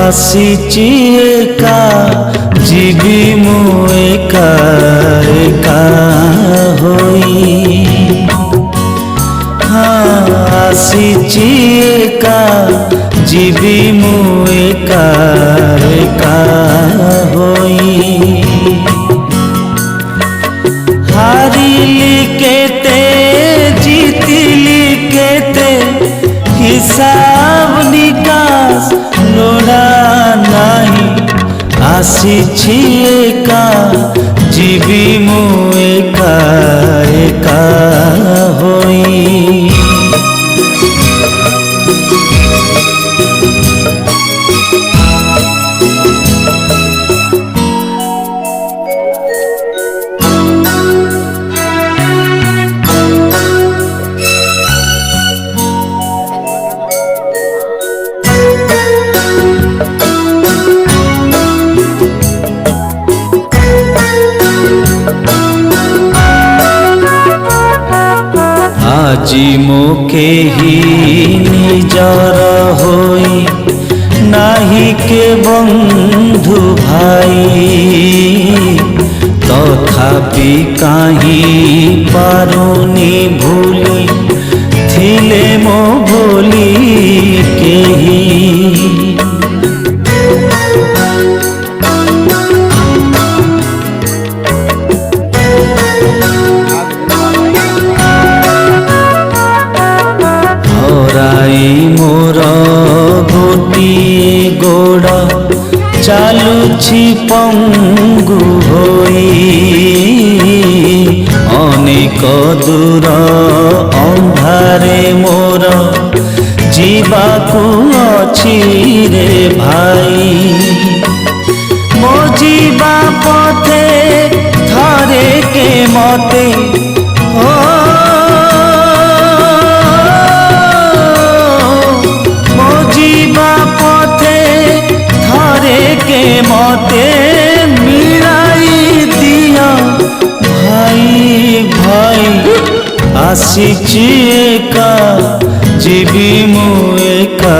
आसीची एका जीवी मु एका एका होई। आसीची एका जीवी मु एका एका होई। हारिली केते जीतिली केते हिसाब निकास लोड़ा नहीं। आसीची एका जीवी मु एका एका होई। আজি मोके ही निजर होई नाही के बंधु भाई। तथापि कहीं पारुनी भूली थिले मो भूली केही। मोर गोटिए गोड़ चालुछि पंगु होई। अनेक दूर अंधारे मोर जीवाकु अछि रे भाई। मो जीवा पथे थरे के मते मते मिलाई दिया भाई भाई। आसीची एका जीवी मु एका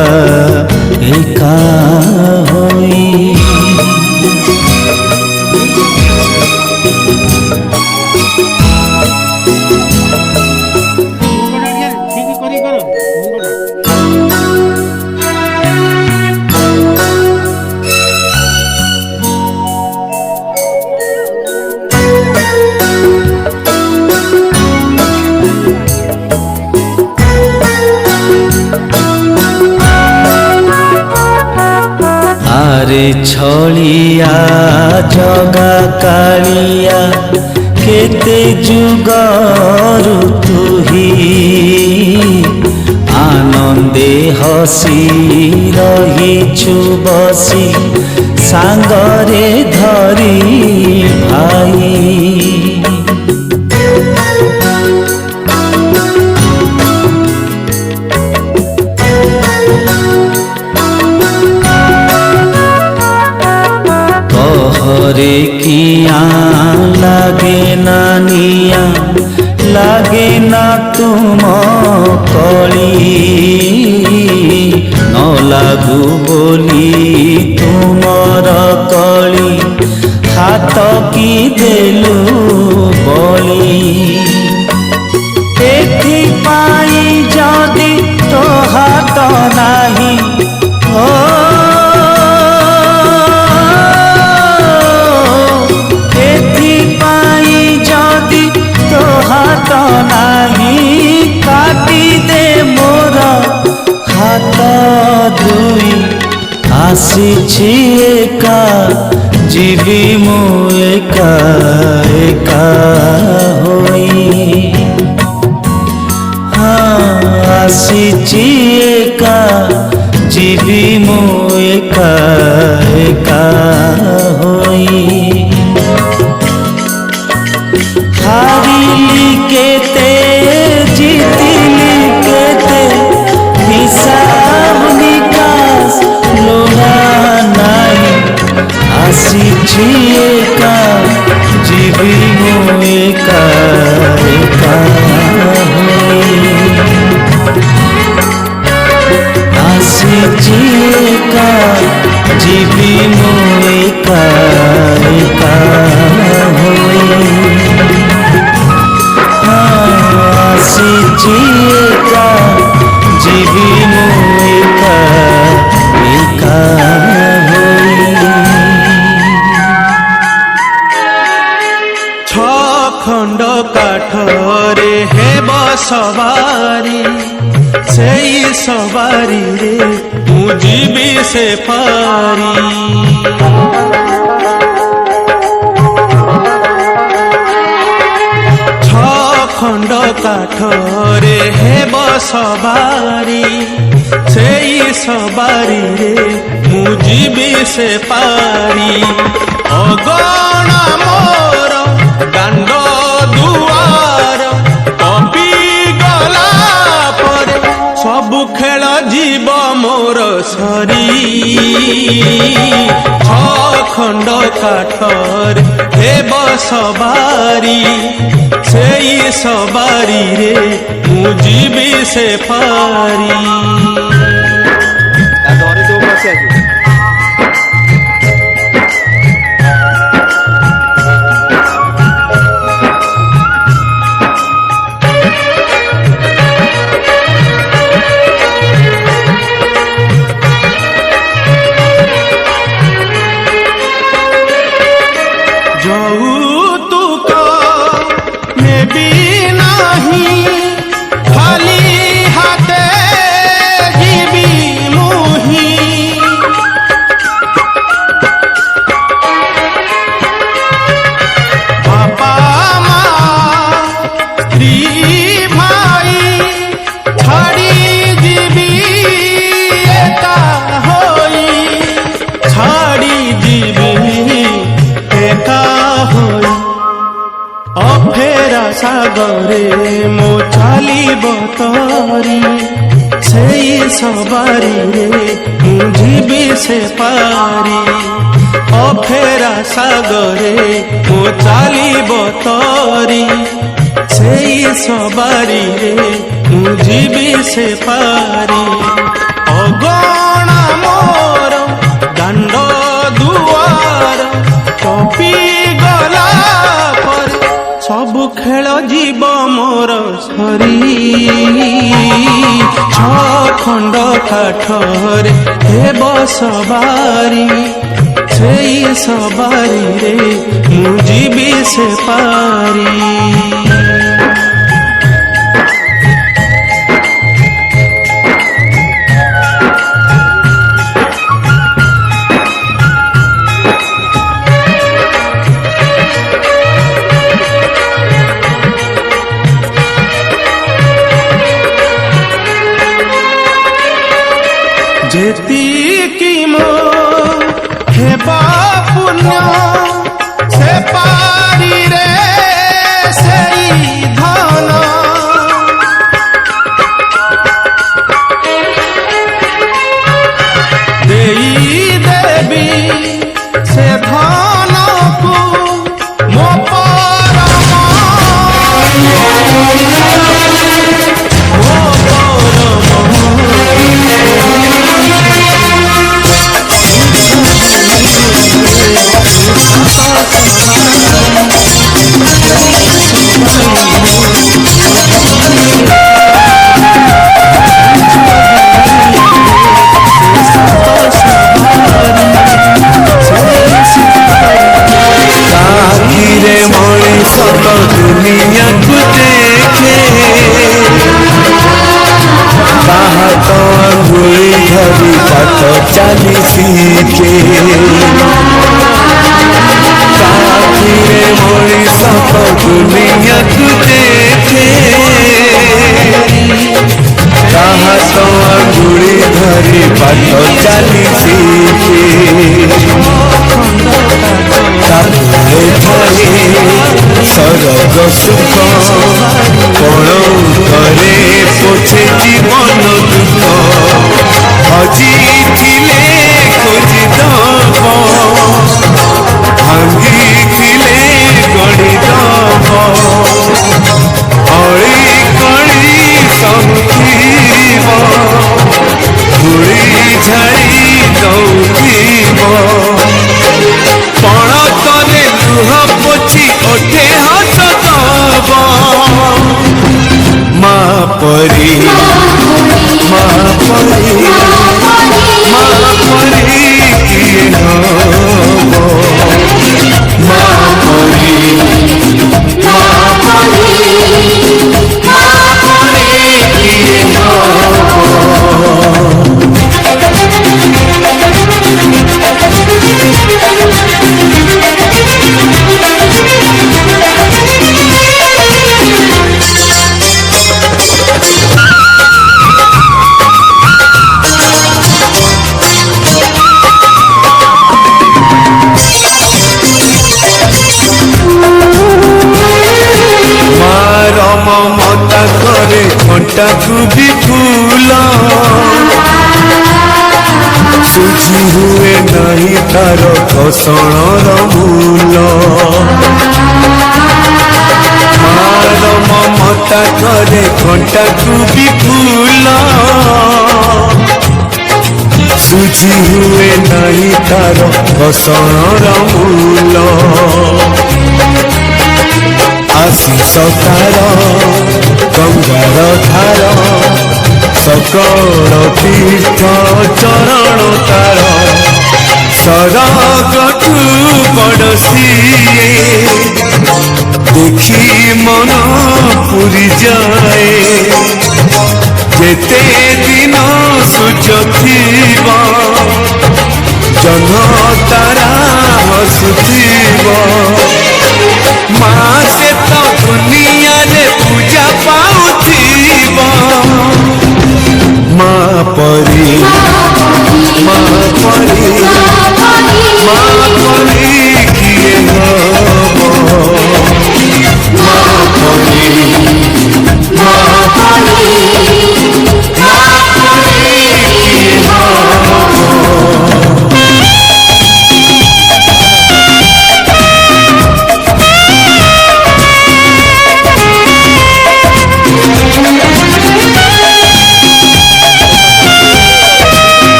एका होई। आरे छलिया जगा कालिया केते जुगरु तुही। आनंदे हसी रहिछु बसी सांगरे धरी भाई। कहरे किया लागे ना निया लागे ना तुम कली। न लागू बोली तुमर कली हाथ की देलु बली। एथि पाई जदि तो हाथ नाही हाथ नहीं काटी दे मोर हाथ दुई। आसीछि एका जीवी मु एका एका होई। आसीछि एका जीवी मु एका एका होई। हारिली केते जीती सवारी सेई सवारी रे मु जीवी से पारी खंड काठरे हेब सवारी सेई सवारी रे मु जीवी से पारी अगणा मोर दांड दुआर कपी गला परे सबु खेल जीव मोर सरी खंड काठर हेब सवारी सेई सवारी रे मु जीवी से पारी सागरे मो चालीब तरी सेई सवारी रे मु जीवी से पारी अफेरा सागरे मो चालीब तरी सेई सवारी रे मु जीवी से पारी अगणा मोर दांड दुआर कपी गला पर सबु खेल जीव मोर सरी खंड काठरे हेब सवारी सेई सवारी रे मु जीवी से पारी जेतिकी मो हेबा पुण्य से पारी रे सेई धन देई देवी से धन को मो दुनिया को देखे बाहर तो अंगुली धरी पथ चली सीखे काफिरे मोरी सब दुनिया को देखे बाहर तो अंगुली धरी पथ चली सीखे सरग सुख कण घरे पोछे जीवन दुख हजी खोजी दब भांगी गढ़ी दब अड़ी कड़ी संकीब धूली झाड़ी दौड़ीब पण तले लुह पोछी ओठे हस दब माँ परी किए हब माँ परी करे घंटा को भी फूल सुझी हुए नहीं तार घोषण मूल मार ममता करे घंटा को भी फूल सुझी हुए नहीं तार घोषण मूल आशीष तार गंगार धार सकल तीर्थ चरण तार सरगठू बड़ सिए देखी मन पूरी जाए जेते दिन सूर्य थीब जह्न तारा हसुथीब माँ से तो दुनिया रे पूजा पाउथीब माँ परी माँ परी माँ परी किए हब माँ परी माँ परी माँ परी किए हब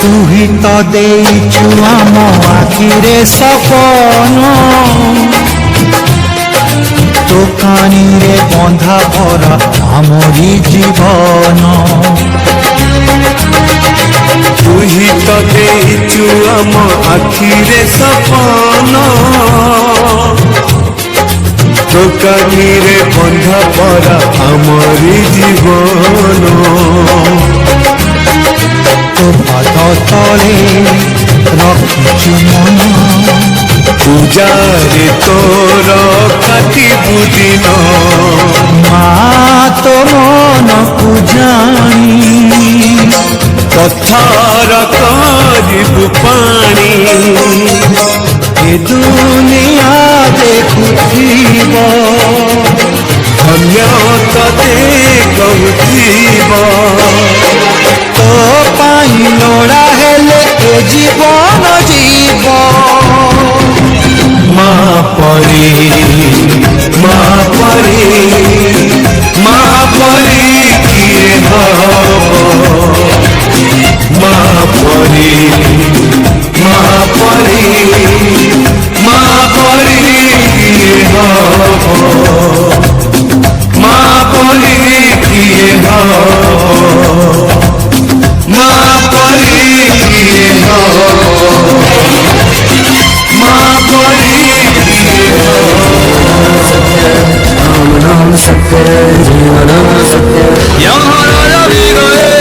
तुही तो देइछु आम आखिरे सपन तो कानी रे बंधा भरा आमरी जीवन तुही तो देइछु आम आखिरे सपन तो कानी रे बंधा भरा आमरी जीवन तो पाद तले रखिछु मन पूजारे तोर काटिबु दिन माँ तो मन पूजाणी पत्थर करिबु पानी ए दुनिया देखुथिब धन्य तते कहुथिब तो पाई लोड़ा हेले ए जीवन जीव माँ परी माँ परी माँ परी किए हब माँ परी माँ परी माँ परी किए हब माँ परी किए हब माँ परी किए हब माँ परी किए हब नाम सत्य जीवन सत्य यहाँ रवि गए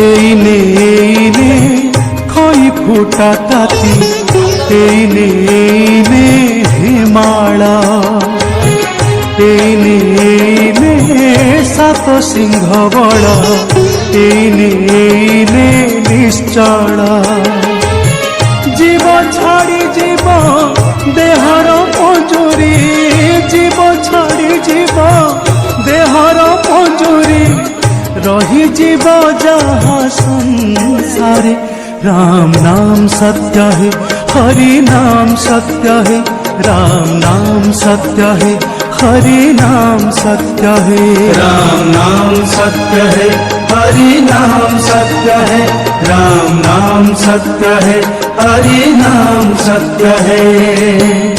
এইনে এইনে খই ফুটা তাতি এইনে এইনে হিমালা এইনে এইনে সাত সিংহ বড় এইনে এইনে নিশ্চল জীব ছাড়ি জীব দেহর পঞ্জুরি জীব ছাড়ি জীব দেহর পঞ্জুরি रही जीव जहाँ संसारे राम नाम सत्य है, हरि नाम सत्य है, राम नाम सत्य है, हरि नाम सत्य है। राम नाम सत्य है, हरि नाम सत्य है, राम नाम सत्य है, हरि नाम सत्य है।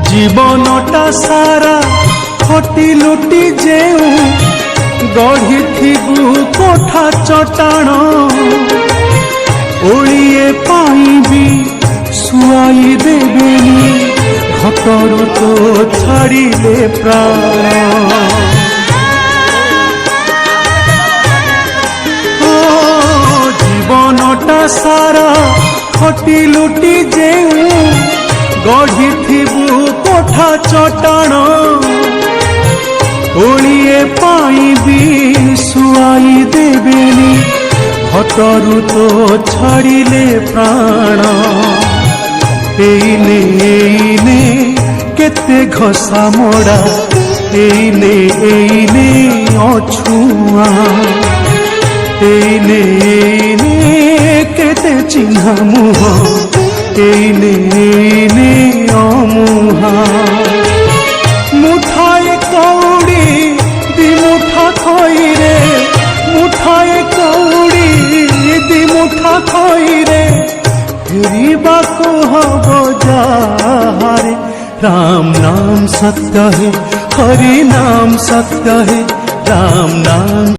जीवनटा सारा खटी लुटी जेऊ गढ़ी कोठा चटाण ओलिए पाई भी सुआई देवेनी घटर तो छाड़िले प्राण। जीवनटा सारा खटी लुटी जेऊ गढ़ी कोठा चटाण ओलिए पाई भी सुआई देवेनी हटरू तो छाड़िले प्राण। एइने एइने केते घसा मोड़ा एइने एइने अछुआ एइने एइने केते चिन्हा मुह एइने एइने अमुहा। मुठाए कौड़ी दिमुठा खई रे मुठाए कौड़ी दिमुठा खई रे फेरिबा को हबो जारे। राम नाम सत्य है, हरि नाम सत्य है, राम नाम